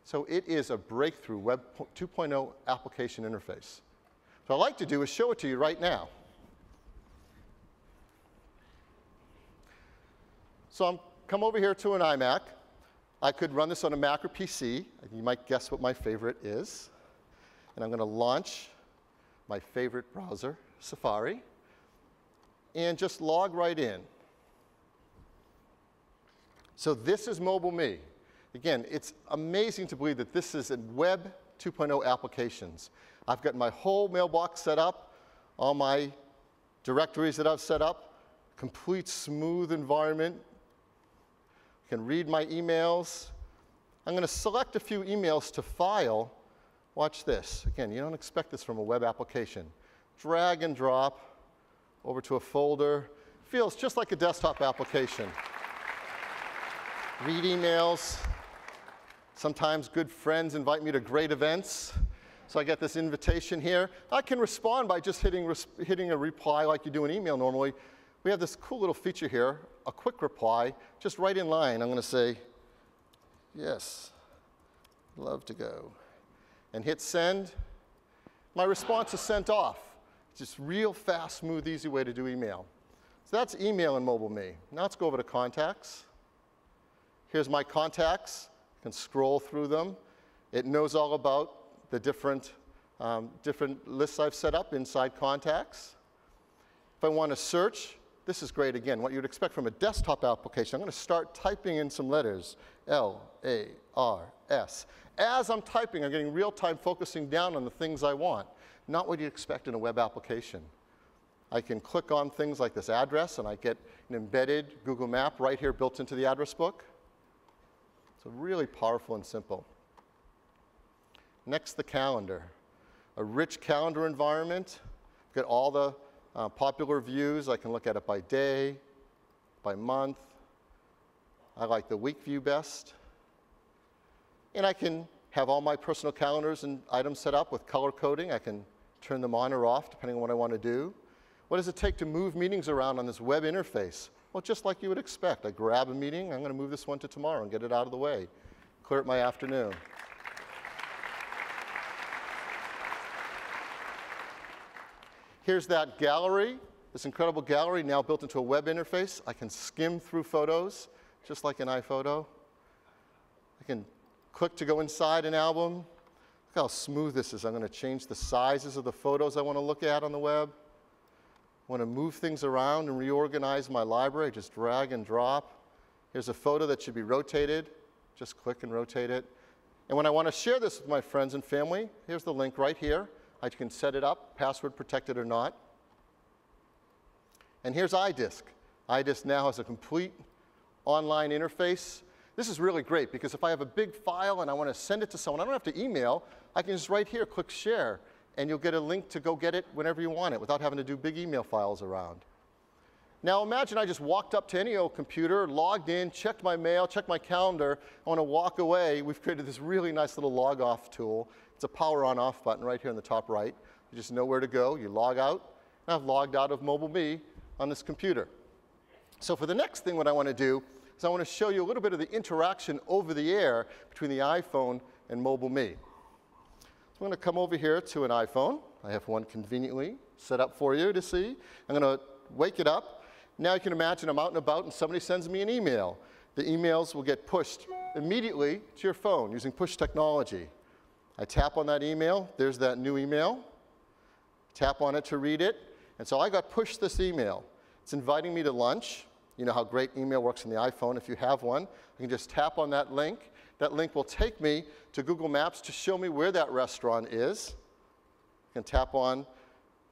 So it is a breakthrough Web 2.0 application interface. So what I'd like to do is show it to you right now. So I'm come over here to an iMac. I could run this on a Mac or PC. You might guess what my favorite is. And I'm going to launch my favorite browser, Safari, and just log right in. So this is MobileMe. Again, it's amazing to believe that this is a Web 2.0 applications. I've got my whole mailbox set up, all my directories that I've set up, complete smooth environment. I can read my emails. I'm going to select a few emails to file. Watch this. Again, you don't expect this from a web application. Drag and drop over to a folder. Feels just like a desktop application. Read emails. Sometimes good friends invite me to great events. So I get this invitation here. I can respond by just hitting a reply like you do an email normally. We have this cool little feature here, a quick reply, just right in line. I'm going to say, yes, love to go. And hit send. My response is sent off. It's just real fast, smooth, easy way to do email. So that's email in MobileMe. Now let's go over to contacts. Here's my contacts. I can scroll through them. It knows all about the different lists I've set up inside contacts. If I want to search, this is great again, what you'd expect from a desktop application. I'm going to start typing in some letters, L-A-R-S. As I'm typing, I'm getting real-time focusing down on the things I want, not what you'd expect in a web application. I can click on things like this address, and I get an embedded Google map right here built into the address book. So really powerful and simple. Next, the calendar. A rich calendar environment. Got all the popular views. I can look at it by day, by month. I like the week view best. And I can have all my personal calendars and items set up with color coding. I can turn them on or off depending on what I want to do. What does it take to move meetings around on this web interface? Well, just like you would expect. I grab a meeting. I'm going to move this one to tomorrow and get it out of the way. Clear up my afternoon. Here's that gallery, this incredible gallery now built into a web interface. I can skim through photos, just like an iPhoto. I can click to go inside an album. Look how smooth this is. I'm going to change the sizes of the photos I want to look at on the web. I want to move things around and reorganize my library. Just drag and drop. Here's a photo that should be rotated. Just click and rotate it. And when I want to share this with my friends and family, here's the link right here. I can set it up, password protected or not. And here's iDisk. iDisk now has a complete online interface. This is really great because if I have a big file and I want to send it to someone, I don't have to email. I can just right here click share, and you'll get a link to go get it whenever you want it without having to do big email files around. Now imagine I just walked up to any old computer, logged in, checked my mail, checked my calendar. I want to walk away. We've created this really nice little log off tool. It's a power on off button right here in the top right. You just know where to go. You log out. And I've logged out of MobileMe on this computer. So for the next thing, what I want to do is I want to show you a little bit of the interaction over the air between the iPhone and MobileMe. So I'm going to come over here to an iPhone. I have one conveniently set up for you to see. I'm going to wake it up. Now you can imagine I'm out and about and somebody sends me an email. The emails will get pushed immediately to your phone using push technology. I tap on that email. There's that new email. Tap on it to read it. And so I got pushed this email. It's inviting me to lunch. You know how great email works on the iPhone. If you have one, I can just tap on that link. That link will take me to Google Maps to show me where that restaurant is. I can tap on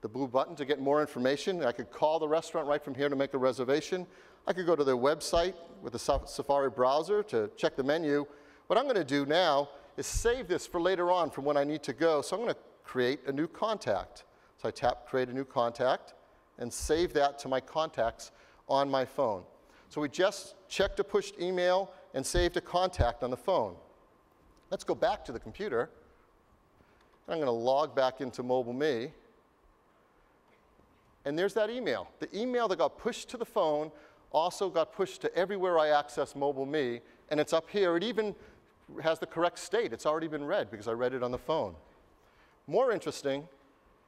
the blue button to get more information. I could call the restaurant right from here to make a reservation. I could go to their website with the Safari browser to check the menu. What I'm going to do now is save this for later on from when I need to go. So I'm going to create a new contact. So I tap Create a New Contact and save that to my contacts on my phone. So we just checked a pushed email and saved a contact on the phone. Let's go back to the computer. I'm going to log back into MobileMe. And there's that email. The email that got pushed to the phone also got pushed to everywhere I access MobileMe, and it's up here. It even has the correct state. It's already been read because I read it on the phone. More interesting,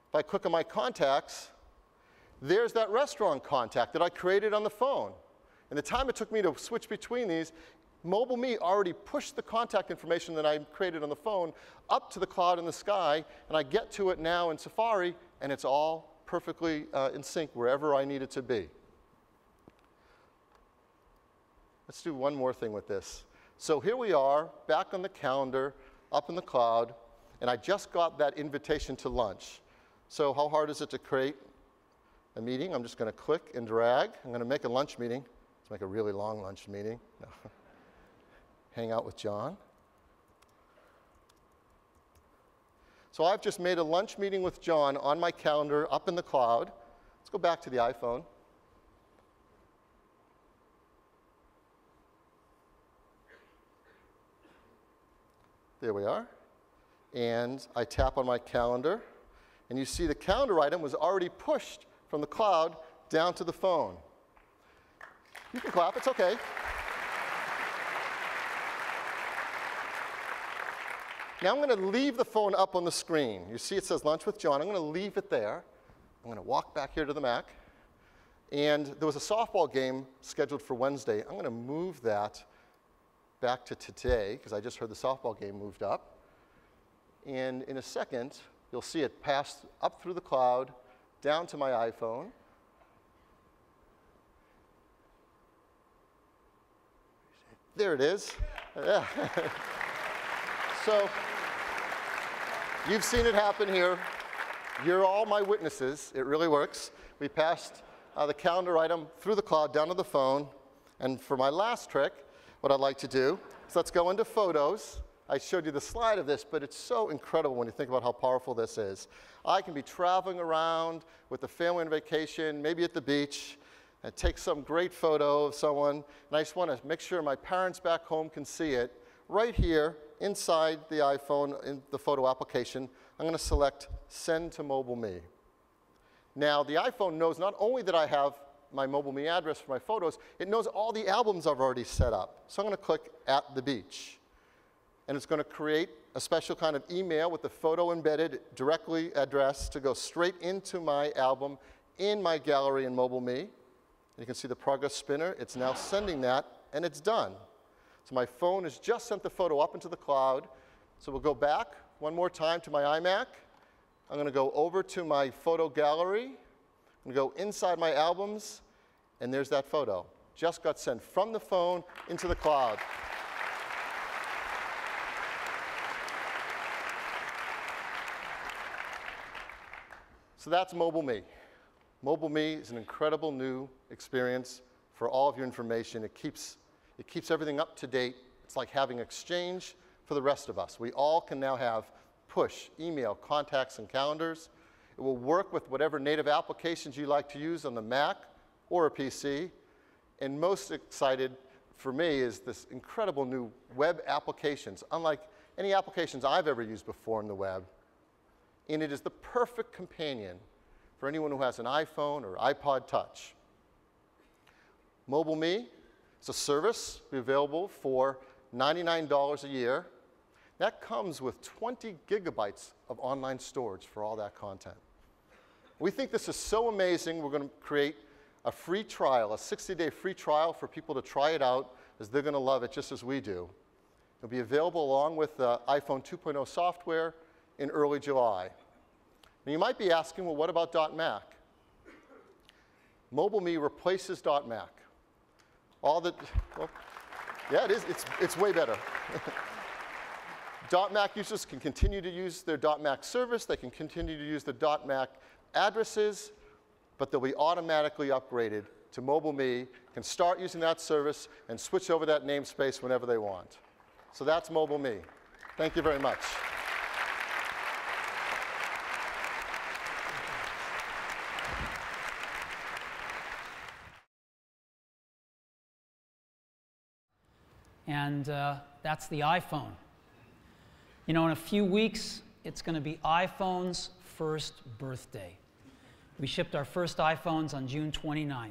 if I click on my contacts, there's that restaurant contact that I created on the phone. And the time it took me to switch between these, MobileMe already pushed the contact information that I created on the phone up to the cloud in the sky, and I get to it now in Safari, and it's all perfectly in sync wherever I need it to be. Let's do one more thing with this. So here we are, back on the calendar, up in the cloud, and I just got that invitation to lunch. So how hard is it to create a meeting? I'm just going to click and drag. I'm going to make a lunch meeting. Let's make a really long lunch meeting. No. Hang out with John. So I've just made a lunch meeting with John on my calendar up in the cloud. Let's go back to the iPhone. There we are. And I tap on my calendar, and you see the calendar item was already pushed from the cloud down to the phone. You can clap, it's okay. Now I'm going to leave the phone up on the screen. You see it says Lunch with John. I'm going to leave it there. I'm going to walk back here to the Mac. And there was a softball game scheduled for Wednesday. I'm going to move that back to today, because I just heard the softball game moved up. And in a second, you'll see it pass up through the cloud, down to my iPhone. There it is. Yeah. So you've seen it happen here. You're all my witnesses. It really works. We passed the calendar item through the cloud down to the phone. And for my last trick, what I'd like to do is let's go into Photos. I showed you the slide of this, but it's so incredible when you think about how powerful this is. I can be traveling around with the family on vacation, maybe at the beach, and take some great photo of someone, and I just want to make sure my parents back home can see it. Right here, inside the iPhone, in the photo application, I'm going to select Send to MobileMe. Now, the iPhone knows not only that I have my MobileMe address for my photos, it knows all the albums I've already set up. So I'm going to click At the Beach. And it's going to create a special kind of email with the photo embedded, directly addressed to go straight into my album in my gallery in MobileMe. And you can see the progress spinner. It's now sending that, and it's done. So my phone has just sent the photo up into the cloud. So we'll go back one more time to my iMac. I'm going to go over to my photo gallery. I'm going to go inside my albums, and there's that photo. Just got sent from the phone into the cloud. So that's MobileMe. MobileMe is an incredible new experience for all of your information. It keeps everything up to date. It's like having Exchange for the rest of us. We all can now have push, email, contacts, and calendars. It will work with whatever native applications you like to use on the Mac or a PC. And most excited for me is this incredible new web applications, unlike any applications I've ever used before in the web. And it is the perfect companion for anyone who has an iPhone or iPod Touch. MobileMe is a service available for $99 a year. That comes with 20 gigabytes of online storage for all that content. We think this is so amazing, we're going to create a free trial, a 60-day free trial for people to try it out, as they're going to love it just as we do. It'll be available along with the iPhone 2.0 software in early July. Now you might be asking, well, what about .Mac? MobileMe replaces .Mac. Well, yeah, it is. It's way better. .Mac users can continue to use their .Mac service. They can continue to use the .Mac addresses, but they'll be automatically upgraded to MobileMe, can start using that service, and switch over that namespace whenever they want. So that's MobileMe. Thank you very much. And that's the iPhone. You know, in a few weeks, it's going to be iPhone's first birthday. We shipped our first iPhones on June 29th.